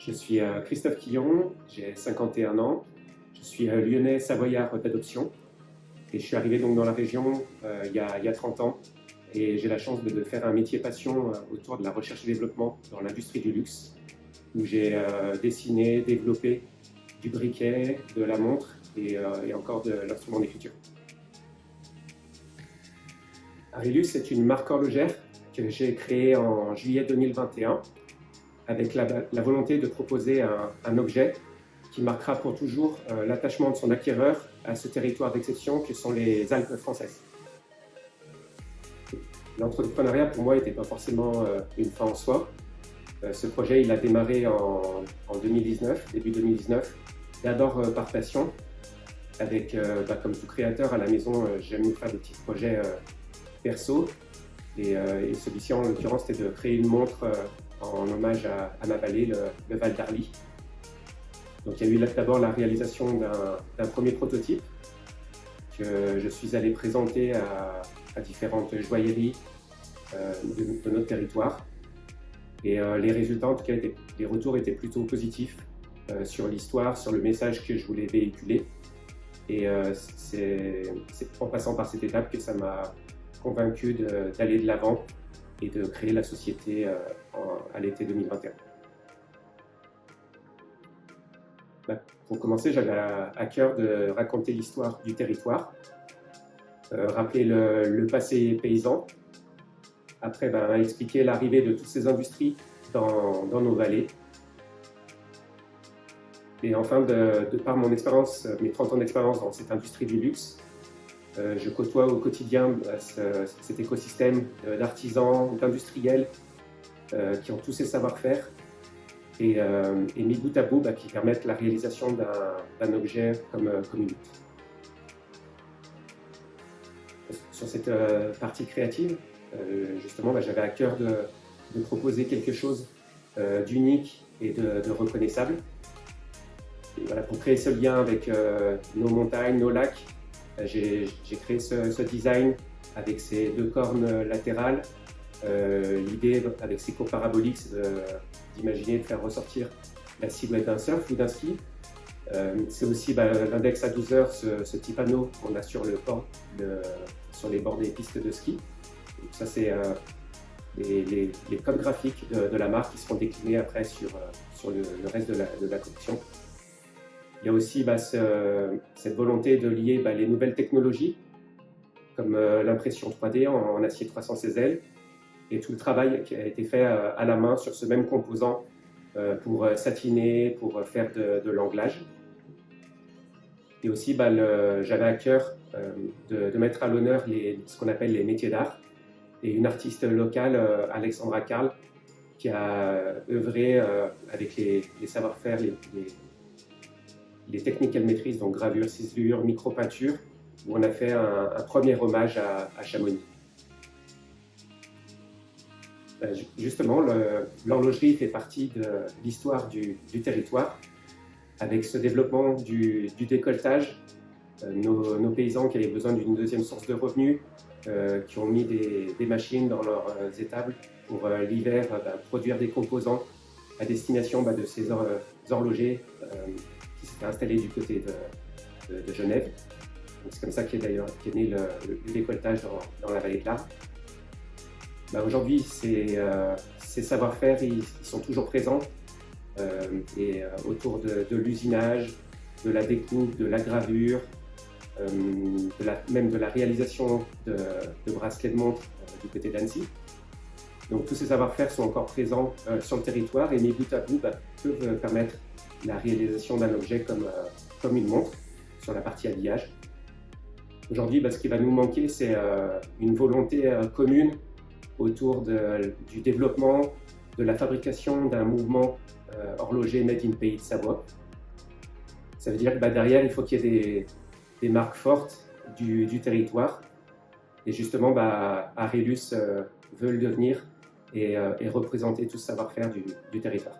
Je suis Christophe Quillon, j'ai 51 ans, je suis lyonnais savoyard d'adoption et je suis arrivé donc dans la région il y a 30 ans et j'ai la chance de faire un métier passion autour de la recherche et développement dans l'industrie du luxe où j'ai dessiné, développé du briquet, de la montre et encore de l'instrument d'écriture. Arilus est une marque horlogère que j'ai créée en juillet 2021 avec la volonté de proposer un objet qui marquera pour toujours l'attachement de son acquéreur à ce territoire d'exception que sont les Alpes françaises. L'entrepreneuriat pour moi n'était pas forcément une fin en soi. Ce projet il a démarré en 2019, début 2019, d'abord par passion, avec comme tout créateur à la maison, j'aime nous faire des petits projets perso et celui-ci en l'occurrence c'était de créer une montre en hommage à ma vallée, le Val d'Arly. Donc il y a eu d'abord la réalisation d'un premier prototype que je suis allé présenter à différentes joailleries de notre territoire. Et les résultats, en tout cas, les retours étaient plutôt positifs sur l'histoire, sur le message que je voulais véhiculer. Et c'est en passant par cette étape que ça m'a convaincu d'aller de l'avant et de créer la société à l'été 2021. Pour commencer, j'avais à cœur de raconter l'histoire du territoire, rappeler le passé paysan, après expliquer l'arrivée de toutes ces industries dans nos vallées. Et enfin, de par mon expérience, mes 30 ans d'expérience dans cette industrie du luxe, je côtoie au quotidien cet écosystème d'artisans, d'industriels qui ont tous ces savoir-faire et mis bout à bout qui permettent la réalisation d'un objet comme une montre. Sur cette partie créative, justement, j'avais à cœur de proposer quelque chose d'unique et de reconnaissable. Et voilà, pour créer ce lien avec nos montagnes, nos lacs, j'ai créé ce design avec ces deux cornes latérales. L'idée avec ces cours paraboliques, c'est d'imaginer de faire ressortir la silhouette d'un surf ou d'un ski. C'est aussi l'index à 12 heures, ce petit panneau qu'on a sur les bords des pistes de ski. Donc ça, c'est les codes graphiques de la marque qui seront déclinés après sur le reste de la collection. Il y a aussi cette volonté de lier les nouvelles technologies, comme l'impression 3D en acier 316L, et tout le travail qui a été fait à la main sur ce même composant pour satiner, pour faire de l'anglage. Et aussi, j'avais à cœur de mettre à l'honneur ce qu'on appelle les métiers d'art, et une artiste locale, Alexandra Karl, qui a œuvré avec les savoir-faire, les techniques qu'elle maîtrise, donc gravure, ciselure, micro-peinture, où on a fait un premier hommage à Chamonix. Justement, l'horlogerie fait partie de l'histoire du territoire, avec ce développement du décolletage, nos paysans qui avaient besoin d'une deuxième source de revenus, qui ont mis des machines dans leurs étables pour l'hiver produire des composants à destination de ces horlogers qui s'étaient installés du côté de Genève. C'est comme ça qu'est né le décolletage dans la vallée de l'Arve. Aujourd'hui, ces savoir-faire ils sont toujours présents et autour de l'usinage, de la découpe, de la gravure, même de la réalisation de bracelets de montre du côté d'Annecy. Donc tous ces savoir-faire sont encore présents sur le territoire et mis bout à bout peuvent permettre la réalisation d'un objet comme une montre sur la partie habillage. Aujourd'hui, ce qui va nous manquer, c'est une volonté commune autour du développement, de la fabrication d'un mouvement horloger made in Pays de Savoie. Ça veut dire que derrière, il faut qu'il y ait des marques fortes du territoire. Et justement, Arilus veut le devenir et représenter tout ce savoir-faire du territoire.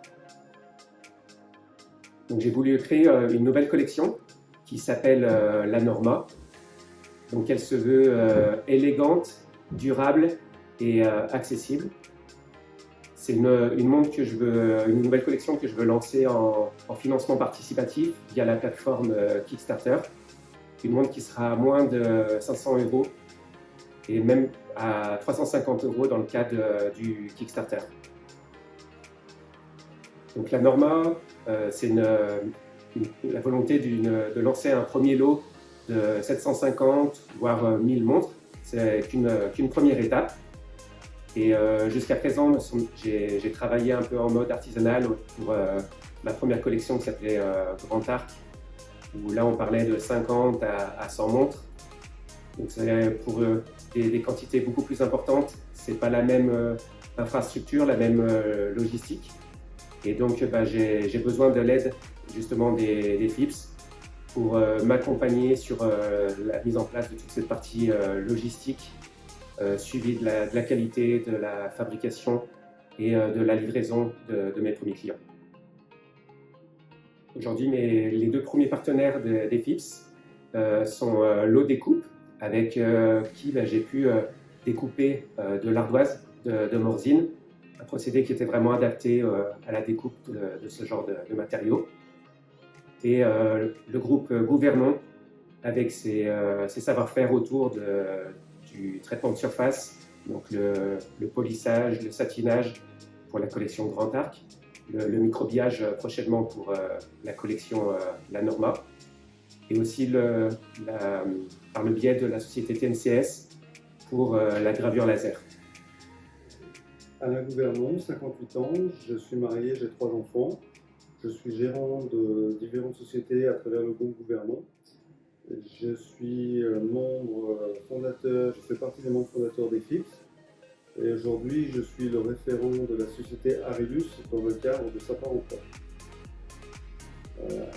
Donc j'ai voulu créer une nouvelle collection qui s'appelle la Norma. Donc elle se veut élégante, durable et accessible. C'est une montre une nouvelle collection que je veux lancer en financement participatif via la plateforme Kickstarter. Une montre qui sera à moins de 500 € et même à 350 € dans le cadre du Kickstarter. Donc la Norma, c'est la volonté de lancer un premier lot de 750 voire 1000 montres. C'est qu'une première étape. Et jusqu'à présent, j'ai travaillé un peu en mode artisanal pour ma première collection qui s'appelait Grand Arc, où là on parlait de 50 à 100 montres. Donc c'est pour des quantités beaucoup plus importantes. C'est pas la même infrastructure, la même logistique. Et donc j'ai besoin de l'aide justement des FIPS pour m'accompagner sur la mise en place de toute cette partie logistique, suivi de la qualité, de la fabrication et de la livraison de mes premiers clients. Aujourd'hui, les deux premiers partenaires des FIPS sont Lot Découpe, avec qui j'ai pu découper de l'ardoise de Morzine, un procédé qui était vraiment adapté à la découpe de ce genre de matériaux. Et le groupe Gouvernon, avec ses savoir-faire autour du traitement de surface, donc le polissage, le satinage pour la collection Grand Arc, le microbillage prochainement pour la collection La Norma, et aussi par le biais de la société TNCS pour la gravure laser. Alain Gouvernon, 58 ans, je suis marié, j'ai 3 enfants. Je suis gérant de différentes sociétés à travers le groupe Gouvernon. Je suis membre fondateur, je fais partie des membres fondateurs des FIPS. Et aujourd'hui, je suis le référent de la société Arilus dans le cadre de Sapin Emploi.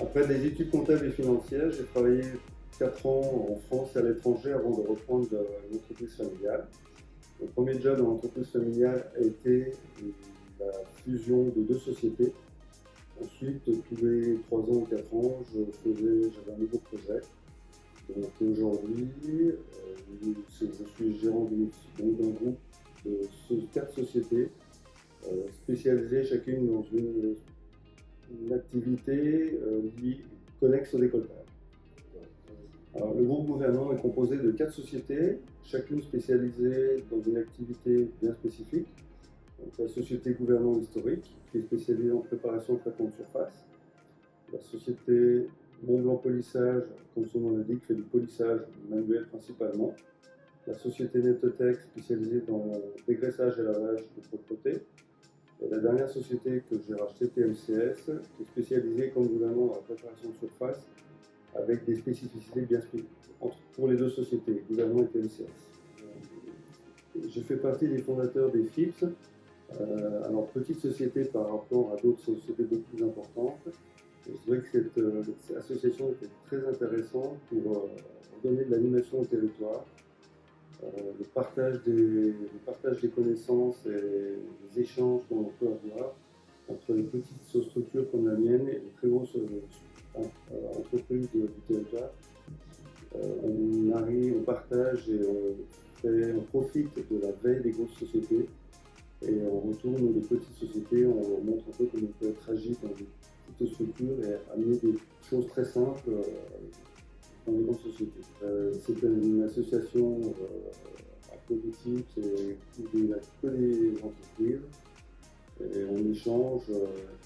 Après des études comptables et financières, j'ai travaillé 4 ans en France et à l'étranger avant de reprendre l'entreprise familiale. Mon premier job dans l'entreprise familiale a été la fusion de 2 sociétés. Ensuite, tous les 3 ans ou 4 ans, j'avais un nouveau projet. Donc aujourd'hui, je suis gérant d'un groupe de 4 sociétés spécialisées chacune dans une activité connexe au décolletage. Alors, le groupe Gouvernement est composé de 4 sociétés, chacune spécialisée dans une activité bien spécifique. Donc, la société Gouvernement historique, qui est spécialisée en préparation de traitement de surface. La société Montblanc Polissage, comme son nom l'indique, fait du polissage manuel principalement. La société Netotech, spécialisée dans le dégraissage et lavage de propreté. Et la dernière société que j'ai rachetée, TMCS, qui est spécialisée comme Gouvernement dans la préparation de surface, avec des spécificités bien spécifiques pour les 2 sociétés, Gouvernement et TMCS. Je fais partie des fondateurs des FIPS. Alors, petite société par rapport à d'autres sociétés beaucoup plus importantes. Je dirais que cette association était très intéressante pour donner de l'animation au territoire, le partage des connaissances et les échanges qu'on peut avoir entre les petites structures comme la mienne et les très grosses entreprises du territoire. On partage et on profite de la veille des grosses sociétés. Et on retourne des petites sociétés, on leur montre un peu comment on peut être agile dans des petites structures et amener des choses très simples dans les grandes sociétés. C'est une association à politique où il n'y a que des entreprises. Et on échange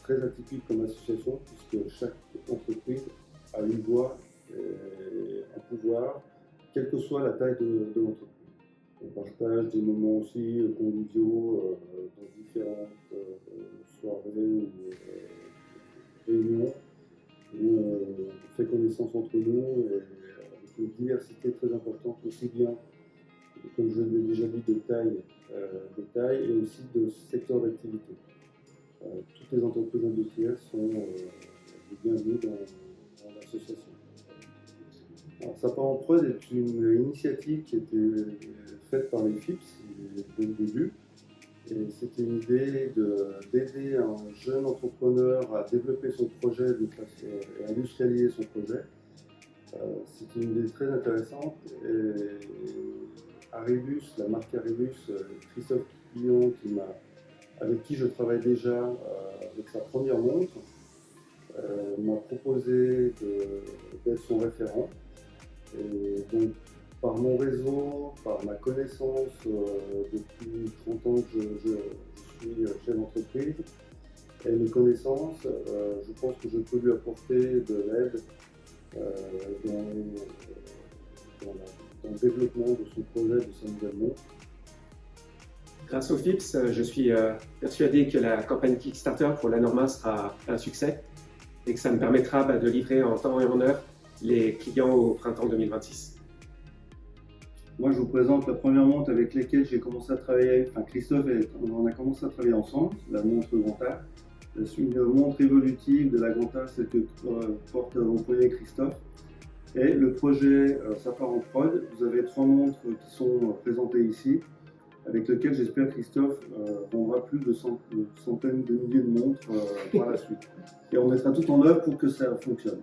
très atypique comme association, puisque chaque entreprise a une voix et un pouvoir, quelle que soit la taille de l'entreprise. On partage des moments aussi conviviaux dans différentes soirées ou réunions où on fait connaissance entre nous et avec une diversité très importante, aussi bien, comme je l'ai déjà dit, de taille et aussi de secteur d'activité. Toutes les entreprises industrielles sont les bienvenues dans l'association. Alors, Sapin en Preuve est une initiative qui était faite par les FIPS dès le début. Et c'était une idée d'aider un jeune entrepreneur à développer son projet et à industrialiser son projet. C'était une idée très intéressante. Et Arilus, la marque Arilus, Christophe Quillon qui m'a avec qui je travaille déjà avec sa première montre, m'a proposé d'être son référent. Et donc, par mon réseau, par ma connaissance, depuis 30 ans que je suis chef d'entreprise, et mes connaissances, je pense que je peux lui apporter de l'aide dans le développement de son projet, de sa nouvelle montre. Grâce au FIPS, je suis persuadé que la campagne Kickstarter pour la Norma sera un succès et que ça me permettra de livrer en temps et en heure les clients au printemps 2026. Moi, je vous présente la première montre avec laquelle j'ai commencé à travailler, enfin Christophe, on a commencé à travailler ensemble, la montre Gantar. C'est une montre évolutive de la Gantar, celle que porte au poignet Christophe. Et le projet, ça part en prod. Vous avez 3 montres qui sont présentées ici, avec lesquelles j'espère Christophe vendra plus de centaines de milliers de montres par la suite. Et on mettra tout en œuvre pour que ça fonctionne.